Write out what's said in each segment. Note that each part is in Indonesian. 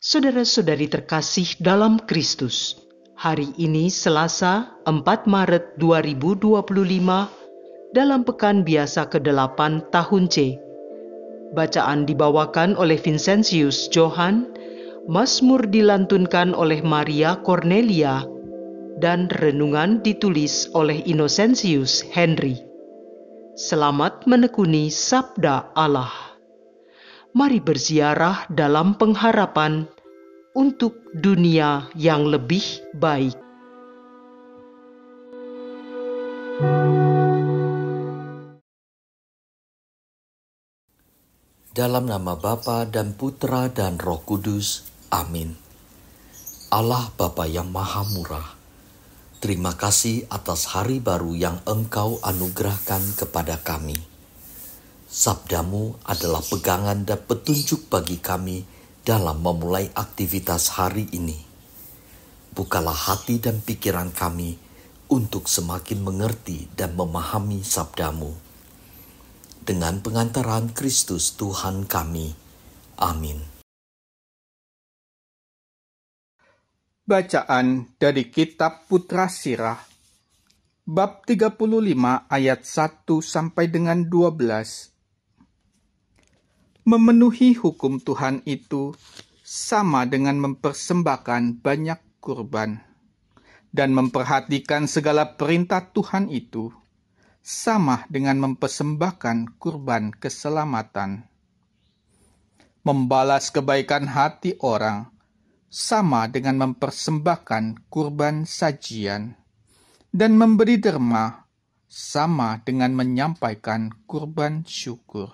Saudara-saudari terkasih dalam Kristus, hari ini Selasa 4 Maret 2025 dalam Pekan Biasa ke-8 tahun C. Bacaan dibawakan oleh Vincentius Johan, Mazmur dilantunkan oleh Maria Cornelia, dan renungan ditulis oleh Innocentius Henry. Selamat menekuni Sabda Allah. Mari berziarah dalam pengharapan untuk dunia yang lebih baik. Dalam nama Bapa dan Putra dan Roh Kudus. Amin. Allah Bapa yang Maha Murah, terima kasih atas hari baru yang Engkau anugerahkan kepada kami. Sabdamu adalah pegangan dan petunjuk bagi kami dalam memulai aktivitas hari ini. Bukalah hati dan pikiran kami untuk semakin mengerti dan memahami sabdamu. Dengan pengantaran Kristus Tuhan kami. Amin. Bacaan dari Kitab Putra Sirah, bab 35 ayat 1 sampai dengan 12. Memenuhi hukum Tuhan itu sama dengan mempersembahkan banyak kurban, dan memperhatikan segala perintah Tuhan itu sama dengan mempersembahkan kurban keselamatan. Membalas kebaikan hati orang sama dengan mempersembahkan kurban sajian, dan memberi derma sama dengan menyampaikan kurban syukur.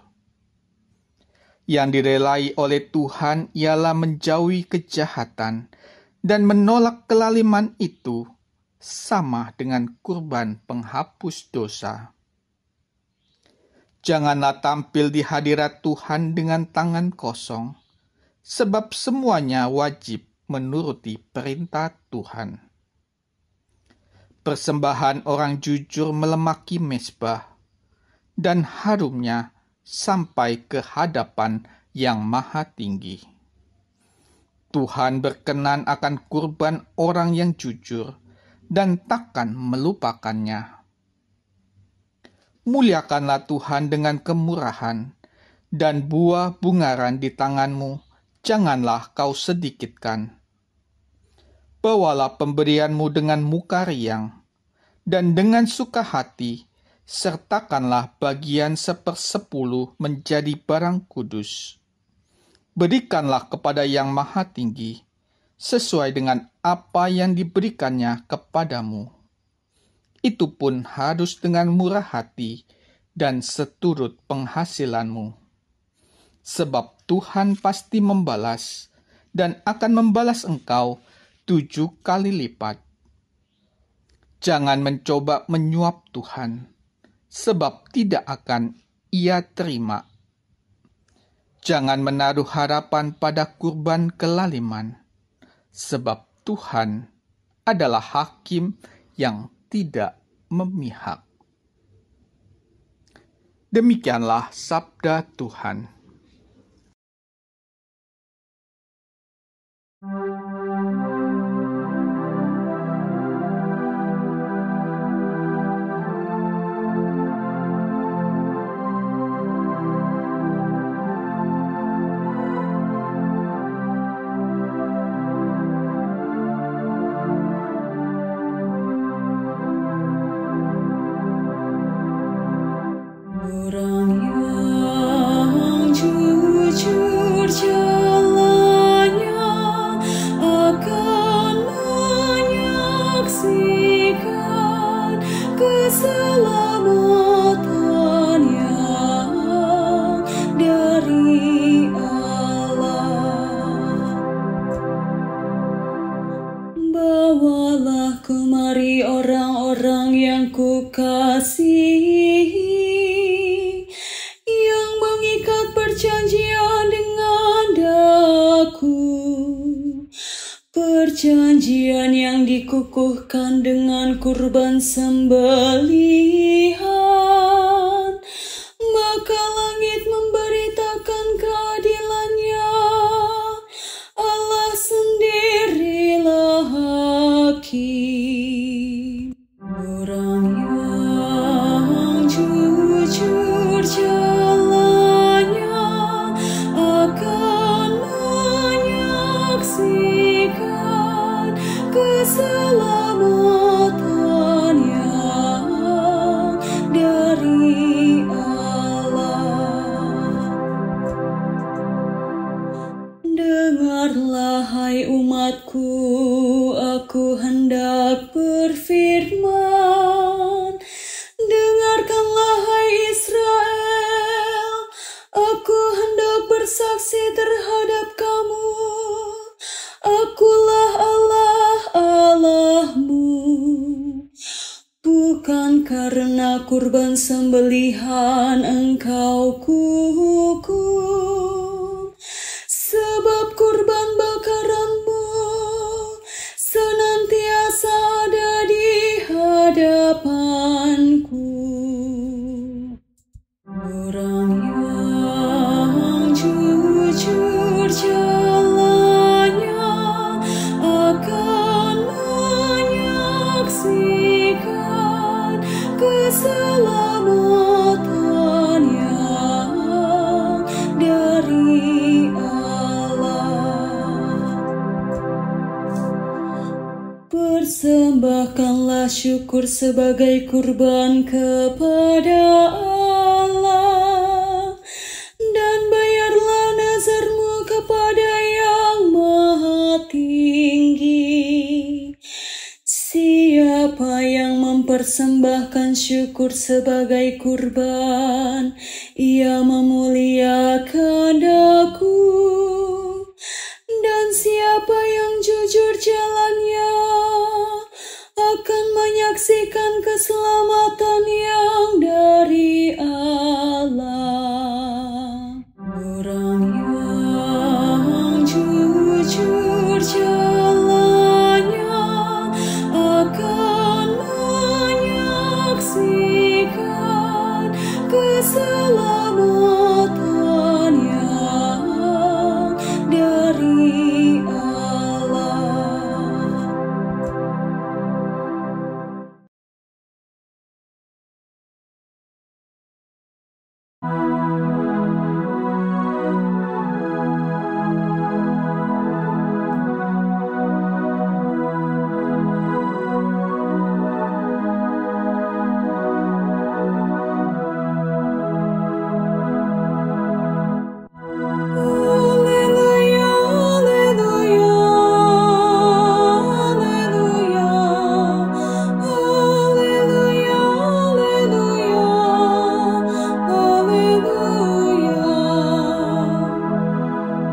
Yang direlai oleh Tuhan ialah menjauhi kejahatan dan menolak kelaliman itu sama dengan kurban penghapus dosa. Janganlah tampil di hadirat Tuhan dengan tangan kosong, sebab semuanya wajib menuruti perintah Tuhan. Persembahan orang jujur melemaki mezbah, dan harumnya sampai ke hadapan yang maha tinggi. Tuhan berkenan akan kurban orang yang jujur dan takkan melupakannya. Muliakanlah Tuhan dengan kemurahan, dan buah bungaran di tanganmu janganlah kau sedikitkan. Bawalah pemberianmu dengan muka riang, dan dengan suka hati sertakanlah bagian 1/10 menjadi barang kudus. Berikanlah kepada yang maha tinggi, sesuai dengan apa yang diberikannya kepadamu. Itu pun harus dengan murah hati dan seturut penghasilanmu. Sebab Tuhan pasti membalas, dan akan membalas engkau 7 kali lipat. Jangan mencoba menyuap Tuhan, sebab tidak akan Ia terima. Jangan menaruh harapan pada kurban kelaliman, sebab Tuhan adalah hakim yang tidak memihak. Demikianlah sabda Tuhan. Bawalah kemari orang-orang yang kukasihi, yang mengikat perjanjian dengan daku, perjanjian yang dikukuhkan dengan kurban sembelihan. Maka langit memberitakan keadilannya, Allah kasih terhadap kamu. Akulah Allah Allahmu. Bukan karena kurban sembelihan engkau kuhukum, sebab kurban bakaranmu senantiasa ada di hadapanku. Orang yang jujur jalannya akan menyaksikan keselamatan yang dari Allah. Persembahkanlah syukur sebagai kurban kepada Allah, dan bayarlah nazarmu kepada Yang Maha Tinggi. Siapa yang mempersembahkan syukur sebagai kurban, ia memuliakan Aku. Dan siapa yang jujur jalannya akan menyaksikan keselamatan yang dari Allah. Orang yang jujur jalannya akan menyaksikan keselamatan yang dari Allah.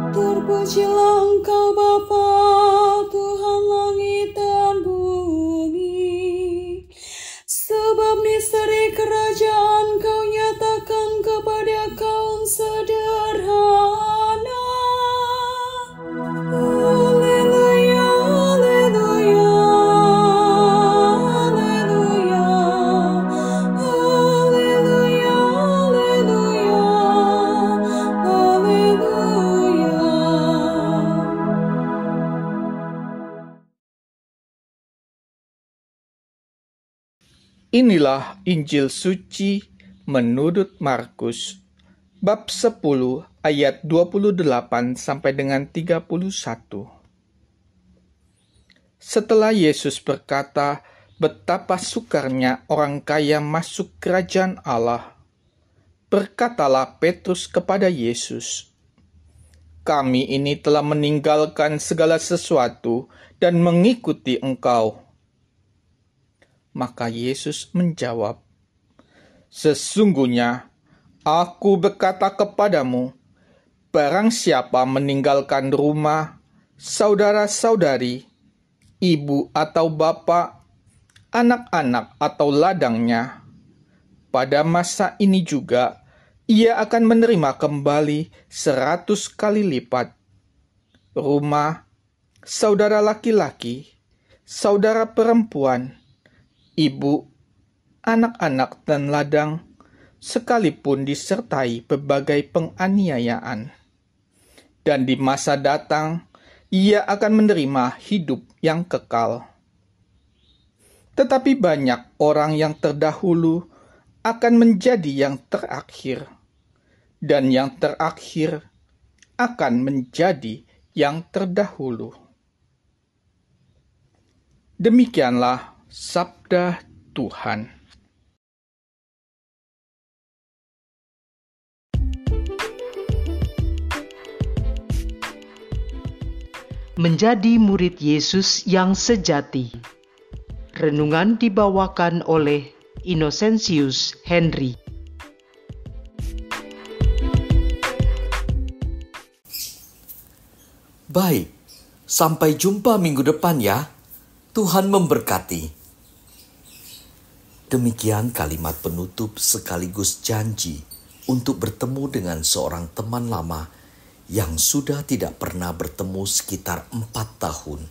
Terpujilah Engkau Bapa, Tuhan langit dan bumi, sebab misteri kerajaan Kau nyatakan kepada kaum sederhana. Haleluya, haleluya, haleluya, haleluya, haleluya, haleluya. Inilah Injil suci menurut Markus, bab 10 ayat 28 sampai dengan 31. Setelah Yesus berkata betapa sukarnya orang kaya masuk kerajaan Allah, berkatalah Petrus kepada Yesus, "Kami ini telah meninggalkan segala sesuatu dan mengikuti Engkau." Maka Yesus menjawab, "Sesungguhnya Aku berkata kepadamu, barang siapa meninggalkan rumah, saudara-saudari, ibu atau bapa, anak-anak atau ladangnya, pada masa ini juga ia akan menerima kembali 100 kali lipat rumah, saudara laki-laki, saudara perempuan, ibu, anak-anak dan ladang, sekalipun disertai berbagai penganiayaan. Dan di masa datang, ia akan menerima hidup yang kekal. Tetapi banyak orang yang terdahulu akan menjadi yang terakhir, dan yang terakhir akan menjadi yang terdahulu." Demikianlah sabda Tuhan. Menjadi murid Yesus yang sejati. Renungan dibawakan oleh Innocentius Henry. Baik, sampai jumpa minggu depan ya. Tuhan memberkati. Demikian kalimat penutup sekaligus janji untuk bertemu dengan seorang teman lama yang sudah tidak pernah bertemu sekitar 4 tahun.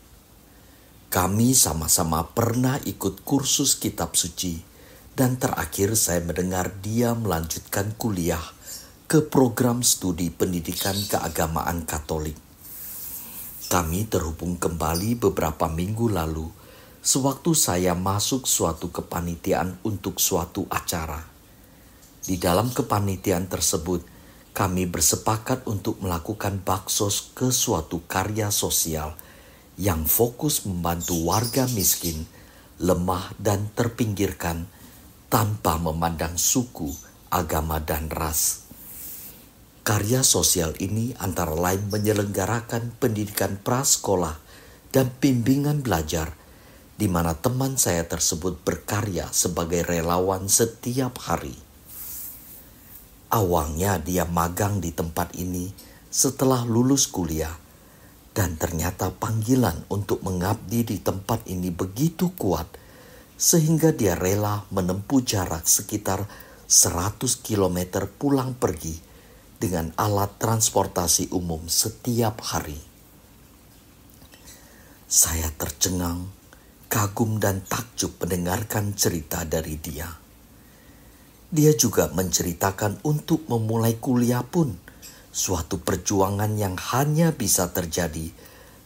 Kami sama-sama pernah ikut kursus kitab suci dan terakhir saya mendengar dia melanjutkan kuliah ke program studi pendidikan keagamaan Katolik. Kami terhubung kembali beberapa minggu lalu sewaktu saya masuk suatu kepanitiaan untuk suatu acara. Di dalam kepanitiaan tersebut, kami bersepakat untuk melakukan baksos ke suatu karya sosial yang fokus membantu warga miskin, lemah dan terpinggirkan tanpa memandang suku, agama dan ras. Karya sosial ini antara lain menyelenggarakan pendidikan prasekolah dan bimbingan belajar, di mana teman saya tersebut berkarya sebagai relawan setiap hari. Awalnya dia magang di tempat ini setelah lulus kuliah, dan ternyata panggilan untuk mengabdi di tempat ini begitu kuat, sehingga dia rela menempuh jarak sekitar 100 km pulang pergi dengan alat transportasi umum setiap hari. Saya tercengang, kagum dan takjub mendengarkan cerita dari dia. Dia juga menceritakan untuk memulai kuliah pun suatu perjuangan yang hanya bisa terjadi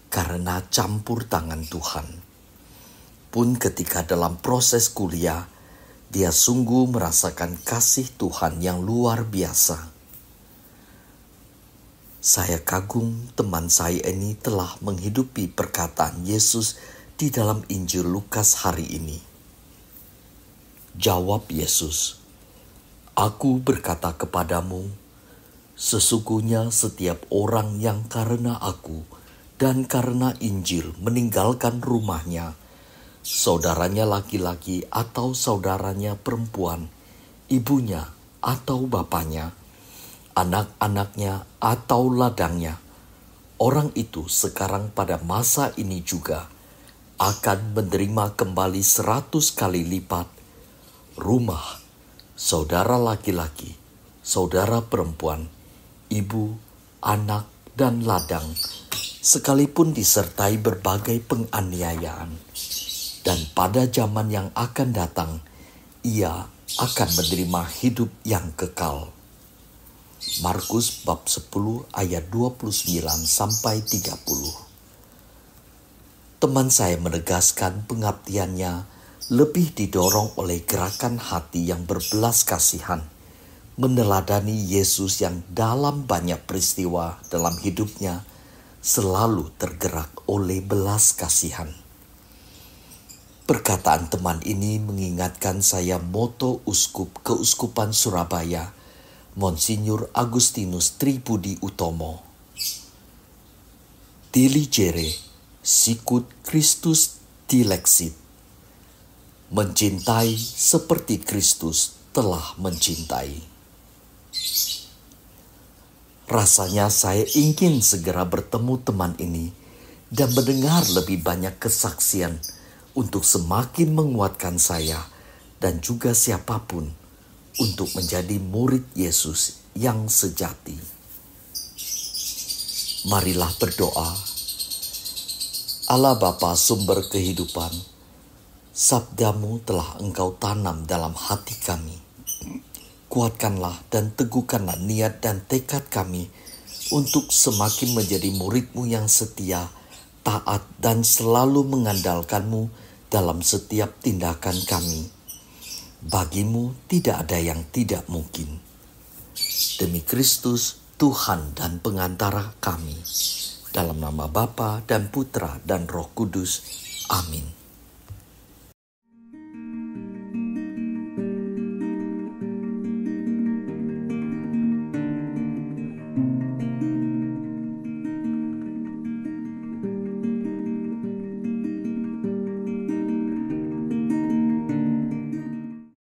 karena campur tangan Tuhan. Pun ketika dalam proses kuliah, dia sungguh merasakan kasih Tuhan yang luar biasa. Saya kagum teman saya ini telah menghidupi perkataan Yesus di dalam Injil Lukas hari ini. Jawab Yesus, "Aku berkata kepadamu, sesungguhnya setiap orang yang karena aku dan karena Injil meninggalkan rumahnya, saudaranya laki-laki atau saudaranya perempuan, ibunya atau bapaknya, anak-anaknya atau ladangnya, orang itu sekarang pada masa ini juga akan menerima kembali 100 kali lipat rumah, saudara laki-laki, saudara perempuan, ibu, anak, dan ladang, sekalipun disertai berbagai penganiayaan. Dan pada zaman yang akan datang, ia akan menerima hidup yang kekal." Markus bab 10 ayat 29 sampai 30. Teman saya menegaskan pengabdiannya lebih didorong oleh gerakan hati yang berbelas kasihan, meneladani Yesus yang dalam banyak peristiwa dalam hidupnya selalu tergerak oleh belas kasihan. Perkataan teman ini mengingatkan saya moto Uskup Keuskupan Surabaya, Monsinyur Agustinus Tribudi Utomo. Diligere sicut Christus dilexit. Mencintai seperti Kristus telah mencintai. Rasanya saya ingin segera bertemu teman ini dan mendengar lebih banyak kesaksian untuk semakin menguatkan saya dan juga siapapun untuk menjadi murid Yesus yang sejati. Marilah berdoa. Allah Bapa sumber kehidupan, sabdamu telah Engkau tanam dalam hati kami. Kuatkanlah dan teguhkanlah niat dan tekad kami untuk semakin menjadi murid-Mu yang setia, taat dan selalu mengandalkan-Mu dalam setiap tindakan kami. Bagi-Mu tidak ada yang tidak mungkin. Demi Kristus, Tuhan dan pengantara kami. Dalam nama Bapa dan Putra dan Roh Kudus. Amin.